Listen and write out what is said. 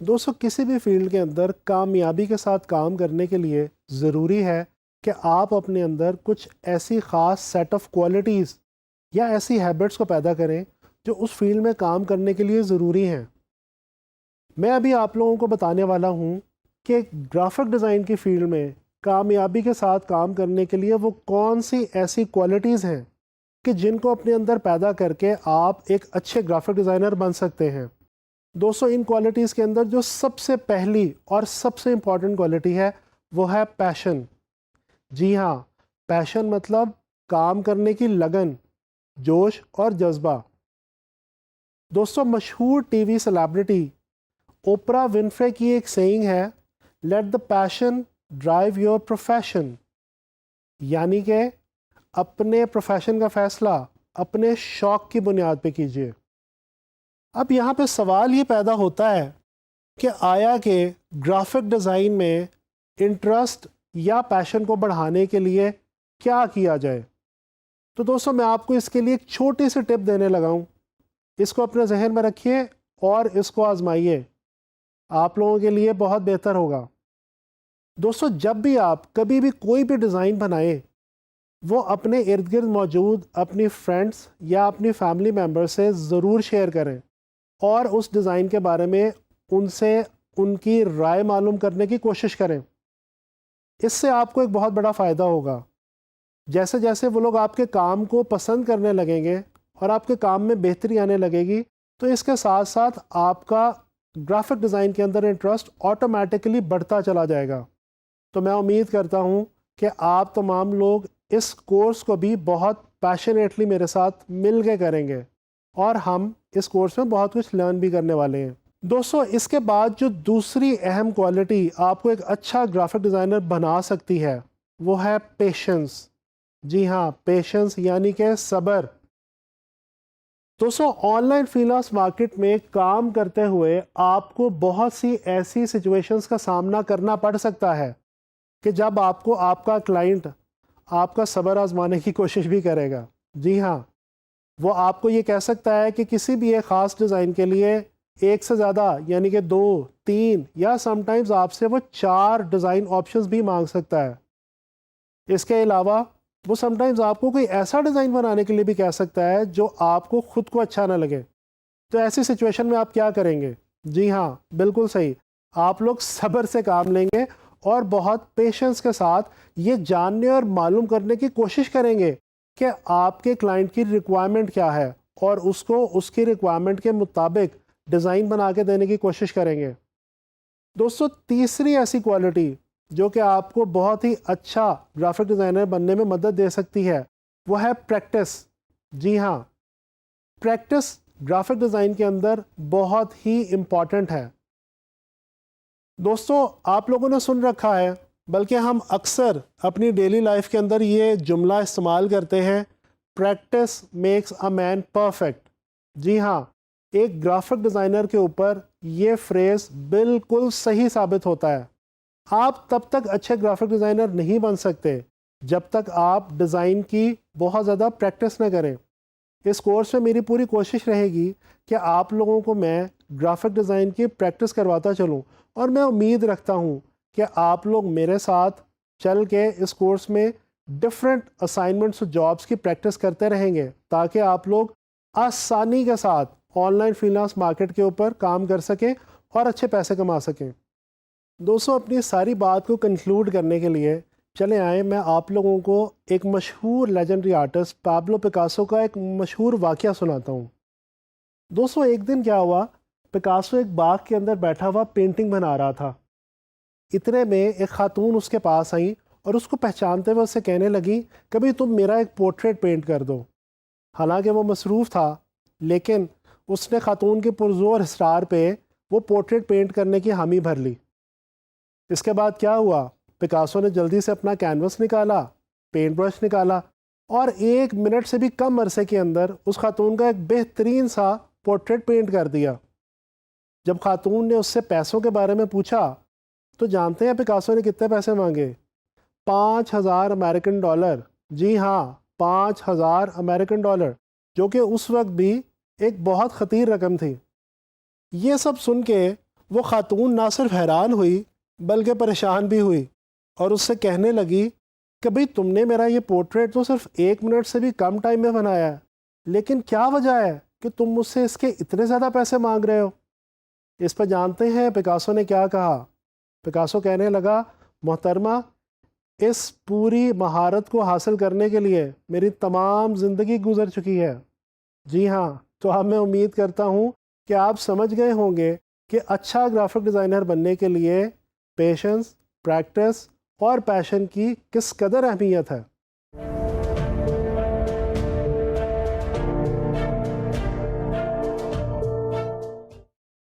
دوستو کسی بھی فیلڈ کے اندر کامیابی کے ساتھ کام کرنے کے لیے ضروری ہے کہ آپ اپنے اندر کچھ ایسی خاص سیٹ آف کوالٹیز یا ایسی ہیبٹس کو پیدا کریں جو اس فیلڈ میں کام کرنے کے لیے ضروری ہیں۔ میں ابھی آپ لوگوں کو بتانے والا ہوں کہ گرافک ڈیزائن کی فیلڈ میں کامیابی کے ساتھ کام کرنے کے لیے وہ کون سی ایسی کوالٹیز ہیں کہ جن کو اپنے اندر پیدا کر کے آپ ایک اچھے گرافک ڈیزائنر بن سکتے ہیں۔ دوستو ان کوالٹیز کے اندر جو سب سے پہلی اور سب سے امپورٹنٹ کوالٹی ہے وہ ہے پیشن۔ جی ہاں، پیشن مطلب کام کرنے کی لگن، جوش اور جذبہ۔ دوستو مشہور ٹی وی سیلیبریٹی اوپرا ونفرے کی ایک سیئنگ ہے، let the passion drive your profession, یعنی کہ اپنے پروفیشن کا فیصلہ اپنے شوق کی بنیاد پہ کیجیے۔ اب یہاں پہ سوال یہ پیدا ہوتا ہے کہ آیا کہ گرافک ڈیزائن میں انٹرسٹ یا پیشن کو بڑھانے کے لیے کیا کیا جائے؟ تو دوستو میں آپ کو اس کے لیے ایک چھوٹی سی ٹپ دینے لگا ہوں، اس کو اپنے ذہن میں رکھیے اور اس کو آزمائیے، آپ لوگوں کے لیے بہت بہتر ہوگا۔ دوستو جب بھی آپ کبھی بھی کوئی بھی ڈیزائن بنائیں، وہ اپنے ارد گرد موجود اپنی فرینڈس یا اپنی فیملی ممبر سے ضرور شیئر کریں اور اس ڈیزائن کے بارے میں ان سے ان کی رائے معلوم کرنے کی کوشش کریں۔ اس سے آپ کو ایک بہت بڑا فائدہ ہوگا۔ جیسے جیسے وہ لوگ آپ کے کام کو پسند کرنے لگیں گے اور آپ کے کام میں بہتری آنے لگے گی، تو اس کے ساتھ ساتھ آپ کا گرافک ڈیزائن کے اندر انٹرسٹ آٹومیٹکلی بڑھتا چلا جائے گا۔ تو میں امید کرتا ہوں کہ آپ تمام لوگ اس کورس کو بھی بہت پیشنیٹلی میرے ساتھ مل کے کریں گے اور ہم اس کورس میں بہت کچھ لرن بھی کرنے والے ہیں۔ دوستو اس کے بعد جو دوسری اہم کوالٹی آپ کو ایک اچھا گرافک ڈیزائنر بنا سکتی ہے وہ ہے پیشنس۔ جی ہاں، پیشنس یعنی کہ صبر۔ دوستو on line free lance market میں کام کرتے ہوئے آپ کو بہت سی ایسی سچویشنز کا سامنا کرنا پڑ سکتا ہے کہ جب آپ کو آپ کا کلائنٹ آپ کا صبر آزمانے کی کوشش بھی کرے گا۔ جی ہاں، وہ آپ کو یہ کہہ سکتا ہے کہ کسی بھی ایک خاص ڈیزائن کے لیے ایک سے زیادہ یعنی کہ 2، 3 یا سم ٹائمز آپ سے وہ 4 ڈیزائن آپشنز بھی مانگ سکتا ہے۔ اس کے علاوہ وہ سم ٹائمز آپ کو کوئی ایسا ڈیزائن بنانے کے لیے بھی کہہ سکتا ہے جو آپ کو خود کو اچھا نہ لگے۔ تو ایسی سچویشن میں آپ کیا کریں گے؟ جی ہاں، بالکل صحیح، آپ لوگ صبر سے کام لیں گے اور بہت پیشنس کے ساتھ یہ جاننے اور معلوم کرنے کی کوشش کریں گے کہ آپ کے کلائنٹ کی ریکوائرمنٹ کیا ہے اور اس کو اس کی ریکوائرمنٹ کے مطابق ڈیزائن بنا کے دینے کی کوشش کریں گے۔ دوستو تیسری ایسی کوالٹی جو کہ آپ کو بہت ہی اچھا گرافک ڈیزائنر بننے میں مدد دے سکتی ہے وہ ہے پریکٹس۔ جی ہاں، پریکٹس گرافک ڈیزائن کے اندر بہت ہی امپورٹنٹ ہے۔ دوستو آپ لوگوں نے سن رکھا ہے، بلکہ ہم اکثر اپنی ڈیلی لائف کے اندر یہ جملہ استعمال کرتے ہیں، practice makes a man perfect. جی ہاں، ایک گرافک ڈیزائنر کے اوپر یہ فریز بالکل صحیح ثابت ہوتا ہے۔ آپ تب تک اچھے گرافک ڈیزائنر نہیں بن سکتے جب تک آپ ڈیزائن کی بہت زیادہ پریکٹس نہ کریں۔ اس کورس میں میری پوری کوشش رہے گی کہ آپ لوگوں کو میں گرافک ڈیزائن کی پریکٹس کرواتا چلوں، اور میں امید رکھتا ہوں کہ آپ لوگ میرے ساتھ چل کے اس کورس میں ڈفرینٹ اسائنمنٹس اور جابس کی پریکٹس کرتے رہیں گے تاکہ آپ لوگ آسانی کے ساتھ on line free lance market کے اوپر کام کر سکیں اور اچھے پیسے کما سکیں۔ دوستو اپنی ساری بات کو کنکلوڈ کرنے کے لیے چلے آئیں میں آپ لوگوں کو ایک مشہور لیجنڈری آرٹسٹ پابلو پکاسو کا ایک مشہور واقعہ سناتا ہوں۔ دوستو ایک دن کیا ہوا، پکاسو ایک باغ کے اندر بیٹھا ہوا پینٹنگ بنا رہا تھا۔ اتنے میں ایک خاتون اس کے پاس آئیں اور اس کو پہچانتے ہوئے اس سے کہنے لگی کبھی تم میرا ایک پورٹریٹ پینٹ کر دو۔ حالانکہ وہ مصروف تھا، لیکن اس نے خاتون کے پرزور اصرار پہ وہ پورٹریٹ پینٹ کرنے کی حامی بھر لی۔ اس کے بعد کیا ہوا، پکاسو نے جلدی سے اپنا کینوس نکالا، پینٹ برش نکالا اور 1 منٹ سے بھی کم عرصے کے اندر اس خاتون کا ایک بہترین سا پورٹریٹ پینٹ کر دیا۔ جب خاتون نے اس سے پیسوں کے بارے میں پوچھا تو جانتے ہیں پکاسو نے کتنے پیسے مانگے؟ 5000 امریکن ڈالر۔ جی ہاں، 5000 امریکن ڈالر، جو کہ اس وقت بھی ایک بہت خطیر رقم تھی۔ یہ سب سن کے وہ خاتون نہ صرف حیران ہوئی بلکہ پریشان بھی ہوئی اور اس سے کہنے لگی کہ بھئی تم نے میرا یہ پورٹریٹ تو صرف 1 منٹ سے بھی کم ٹائم میں بنایا ہے، لیکن کیا وجہ ہے کہ تم مجھ سے اس کے اتنے زیادہ پیسے مانگ رہے ہو؟ اس پہ جانتے ہیں پکاسو نے کیا کہا؟ پکاسو کہنے لگا، محترمہ، اس پوری مہارت کو حاصل کرنے کے لیے میری تمام زندگی گزر چکی ہے۔ جی ہاں، تو اب میں امید کرتا ہوں کہ آپ سمجھ گئے ہوں گے کہ اچھا گرافک ڈیزائنر بننے کے لیے پیشنس، پریکٹس اور پیشن کی کس قدر اہمیت ہے۔